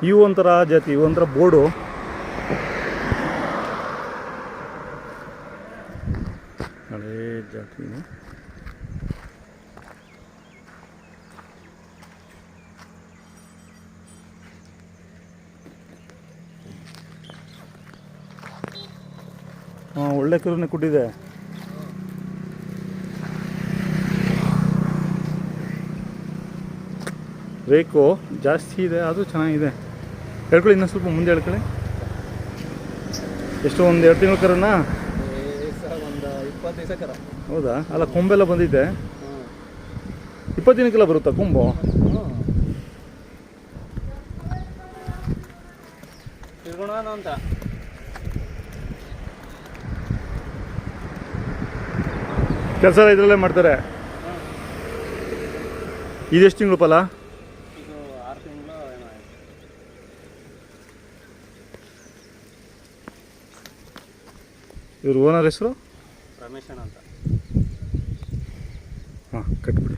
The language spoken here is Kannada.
ಇವು ಒಂಥರ ಜಾತಿ, ಇವು ಒಂಥರ ಬೋರ್ಡು. ಹಳೇ ಜಾತಿ. ಹಾಂ, ಒಳ್ಳೆ ಕರುನೇ ಕೊಟ್ಟಿದೆ. ರೇಕು ಜಾಸ್ತಿ ಇದೆ, ಅದು ಚೆನ್ನಾಗಿದೆ. ಹೇಳ್ಕೊಳ್ಳಿ, ಇನ್ನೂ ಸ್ವಲ್ಪ ಮುಂದೆ ಹೇಳ್ಕೊಳ್ಳಿ. ಎಷ್ಟು, ಒಂದು 2 ತಿಂಗಳ ಕರನಾ? ಒಂದು 20 ದಿವಸ ಕರ. ಹೌದಾ? ಅಲ್ಲ, ಕೊಂಬೆಲ್ಲ ಬಂದಿದೆ. 20 ದಿನಕ್ಕೆಲ್ಲ ಬರುತ್ತಾ ಕೊಂಬು? ತಿರ್ಗೋಣ ಅಂತ. ಕೆಲಸ ಇದರಲ್ಲೇ ಮಾಡ್ತಾರೆ. ಇದೆಷ್ಟು ತಿಂಗಳು ಫಲ? ಇದು 6 ತಿಂಗಳು ಏನೋ ಆಯ್ತು. ಇವ್ರ ಓನರ್ ಹೆಸರು ರಮೇಶಣ್ಣ ಅಂತ. ಹಾಂ, ಕಟ್ಬಿಡಿ.